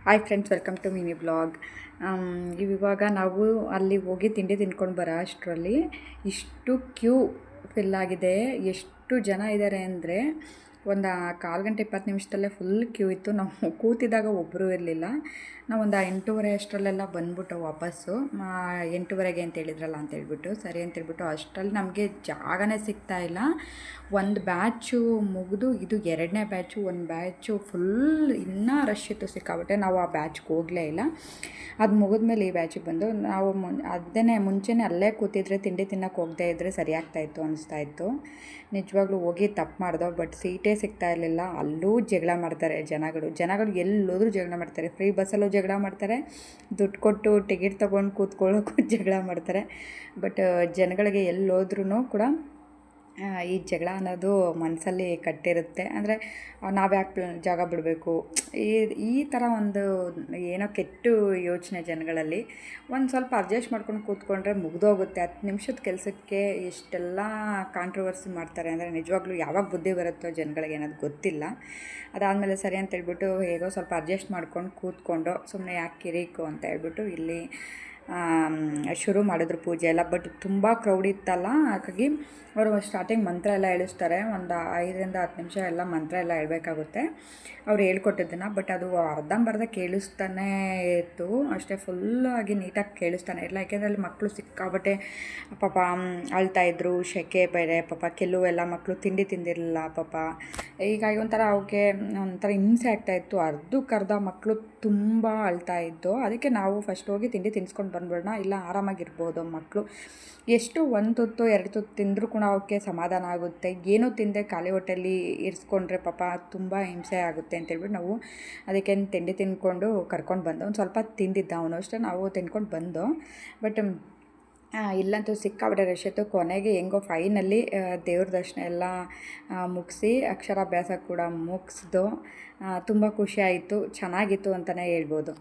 Hi friends, welcome to mini blog. ಇವಾಗ ನಾವು ಅಲ್ಲಿ ಹೋಗಿ ತಿಂಡಿ ತಿನ್ಕೊಂಡು ಬರೋ ಅಷ್ಟರಲ್ಲಿ ಇಷ್ಟು ಕ್ಯೂ ಫಿಲ್ ಆಗಿದೆ. ಎಷ್ಟು ಜನ ಇದ್ದಾರೆ ಅಂದರೆ ಒಂದು 1/4 ಗಂಟೆ 20 ನಿಮಿಷದಲ್ಲೇ ಫುಲ್ ಕ್ಯೂ ಇತ್ತು. ನಾವು ಕೂತಿದ್ದಾಗ ಒಬ್ಬರು ಇರಲಿಲ್ಲ. ನಾವು ಒಂದು 8:30 ಅಷ್ಟರಲ್ಲೆಲ್ಲ ಬಂದ್ಬಿಟ್ಟು ವಾಪಸ್ಸು 8:30ಗೆ ಅಂತ ಹೇಳಿದ್ರಲ್ಲ ಅಂತ ಹೇಳ್ಬಿಟ್ಟು ಸರಿ ಅಂತ ಹೇಳ್ಬಿಟ್ಟು ಅಷ್ಟರಲ್ಲಿ ನಮಗೆ ಜಾಗನೇ ಸಿಗ್ತಾ ಇಲ್ಲ. ಒಂದು ಬ್ಯಾಚು ಮುಗಿದು ಇದು 2ನೇ ಬ್ಯಾಚು. ಒಂದು ಬ್ಯಾಚು ಫುಲ್ ಇನ್ನೂ ರಶ್ ಇತ್ತು ಸಿಕ್ಕಾಬಿಟ್ಟೆ. ನಾವು ಆ ಬ್ಯಾಚ್ಗೆ ಹೋಗಲೇ ಇಲ್ಲ. ಅದು ಮುಗಿದ್ಮೇಲೆ ಈ ಬ್ಯಾಚಿಗೆ ಬಂದು ನಾವು ಮುಂಚೆನೇ ಅಲ್ಲೇ ಕೂತಿದ್ರೆ ತಿಂಡಿ ತಿನ್ನೋಕೆ ಹೋಗದೇ ಇದ್ದರೆ ಸರಿಯಾಗ್ತಾಯಿತ್ತು ಅನಿಸ್ತಾಯಿತ್ತು. ನಿಜವಾಗ್ಲೂ ಹೋಗಿ ತಪ್ಪು ಮಾಡ್ದೋ. ಬಟ್ ಸೀಟೇ ಸಿಗ್ತಾ ಇರಲಿಲ್ಲ. ಅಲ್ಲೂ ಜಗಳ ಮಾಡ್ತಾರೆ ಜನಗಳು ಎಲ್ಲೋದ್ರೂ ಜಗಳ ಮಾಡ್ತಾರೆ. ಫ್ರೀ ಬಸ್ಸಲ್ಲೂ ಜಗಳ ಮಾಡ್ತಾರೆ, ದುಡ್ಡು ಕೊಟ್ಟು ಟಿಕೆಟ್ ತೊಗೊಂಡು ಕೂತ್ಕೊಳ್ಳೋಕ್ಕೂ ಜಗಳ ಮಾಡ್ತಾರೆ. ಬಟ್ ಜನಗಳಿಗೆ ಎಲ್ಲೋದ್ರೂ ಕೂಡ ಈ ಜಗಳ ಅನ್ನೋದು ಮನಸ್ಸಲ್ಲಿ ಕಟ್ಟಿರುತ್ತೆ. ಅಂದರೆ ನಾವು ಯಾಕೆ ಜಾಗ ಬಿಡಬೇಕು, ಈ ಥರ ಒಂದು ಏನೋ ಕೆಟ್ಟ ಯೋಚನೆ ಜನಗಳಲ್ಲಿ. ಒಂದು ಸ್ವಲ್ಪ ಅಡ್ಜಸ್ಟ್ ಮಾಡ್ಕೊಂಡು ಕೂತ್ಕೊಂಡ್ರೆ ಮುಗಿದೋಗುತ್ತೆ. 10 ನಿಮಿಷದ ಕೆಲಸಕ್ಕೆ ಎಷ್ಟೆಲ್ಲ ಕಾಂಟ್ರವರ್ಸಿ ಮಾಡ್ತಾರೆ ಅಂದರೆ ನಿಜವಾಗ್ಲೂ ಯಾವಾಗ ಬುದ್ಧಿ ಬರುತ್ತೋ ಜನಗಳಿಗೆ ಅನ್ನೋದು ಗೊತ್ತಿಲ್ಲ. ಅದಾದಮೇಲೆ ಸರಿ ಅಂತ ಹೇಳ್ಬಿಟ್ಟು ಹೇಗೋ ಸ್ವಲ್ಪ ಅಡ್ಜಸ್ಟ್ ಮಾಡ್ಕೊಂಡು ಕೂತ್ಕೊಂಡು ಸುಮ್ಮನೆ ಯಾಕೆ ಕಿರಿಕು ಅಂತ ಹೇಳ್ಬಿಟ್ಟು ಇಲ್ಲಿ ಶುರು ಮಾಡಿದ್ರು ಪೂಜೆ ಎಲ್ಲ. ಬಟ್ ತುಂಬ ಕ್ರೌಡ್ ಇತ್ತಲ್ಲ, ಹಾಗಾಗಿ ಅವರು ಸ್ಟಾರ್ಟಿಂಗ್ ಮಂತ್ರ ಎಲ್ಲ ಹೇಳಿಸ್ತಾರೆ. ಒಂದು 5ರಿಂದ 10 ನಿಮಿಷ ಎಲ್ಲ ಮಂತ್ರ ಎಲ್ಲ ಹೇಳಬೇಕಾಗುತ್ತೆ ಅವ್ರು ಹೇಳ್ಕೊಟ್ಟಿದ್ದನ್ನು. ಬಟ್ ಅದು ಅರ್ಧಂಬರ್ಧ ಕೇಳಿಸ್ತಾನೆ ಇತ್ತು ಅಷ್ಟೇ, ಫುಲ್ಲಾಗಿ ನೀಟಾಗಿ ಕೇಳಿಸ್ತಾನೆ ಇಲ್ಲ. ಯಾಕೆಂದರೆ ಅಲ್ಲಿ ಮಕ್ಕಳು ಸಿಕ್ಕಾಬಟ್ಟೆ ಪಾಪ ಅಳ್ತಾಯಿದ್ರು. ಸೆಕೆ ಬೇರೆ ಪಾಪ, ಕೆಲವೆಲ್ಲ ಮಕ್ಕಳು ತಿಂಡಿ ತಿಂದಿರಲಿಲ್ಲ ಪಾಪ. ಹೀಗಾಗಿ ಅವಕ್ಕೆ ಒಂಥರ ಹಿಂಸೆ ಆಗ್ತಾಯಿತ್ತು. ಅರ್ಧಕ್ಕರ್ಧ ಮಕ್ಕಳು ತುಂಬ ಅಳ್ತಾಯಿದ್ದು. ಅದಕ್ಕೆ ನಾವು ಫಸ್ಟ್ ಹೋಗಿ ತಿಂಡಿ ತಿನ್ನಿಸ್ಕೊಂಡು ಬಂದ್ಬಿಡೋಣ, ಇಲ್ಲ ಆರಾಮಾಗಿರ್ಬೋದು ಮಕ್ಕಳು. ಎಷ್ಟು 1 ತುತ್ತು 2 ತುತ್ತು ತಿಂದರೂ ಕೂಡ ಅವಕ್ಕೆ ಸಮಾಧಾನ ಆಗುತ್ತೆ. ಏನೂ ತಿಂದೆ ಖಾಲಿ ಹೊಟ್ಟೆಯಲ್ಲಿ ಇರಿಸ್ಕೊಂಡ್ರೆ ಪಾಪ ತುಂಬ ಹಿಂಸೆ ಆಗುತ್ತೆ ಅಂತೇಳ್ಬಿಟ್ಟು ನಾವು ಅದಕ್ಕೆ ತಿಂಡಿ ತಿಂದ್ಕೊಂಡು ಕರ್ಕೊಂಡು ಬಂದು. ಒಂದು ಸ್ವಲ್ಪ ತಿಂದಿದ್ದ ಅವನು ಅಷ್ಟೇ, ನಾವು ತಿನ್ಕೊಂಡು ಬಂದು. ಬಟ್ ಇಲ್ಲಂತೂ ಸಿಕ್ಕಾಬಿಟ್ಟೆ ರಶ್ ಇತ್ತು. ಕೊನೆಗೆ ಹೆಂಗೋ ಫೈನಲ್ಲಿ ದೇವ್ರ ದರ್ಶನ ಎಲ್ಲ ಮುಗಿಸಿ ಅಕ್ಷರಾಭ್ಯಾಸ ಕೂಡ ಮುಗಿಸ್ದು ತುಂಬ ಖುಷಿಯಾಯಿತು. ಚೆನ್ನಾಗಿತ್ತು ಅಂತಲೇ ಹೇಳ್ಬೋದು.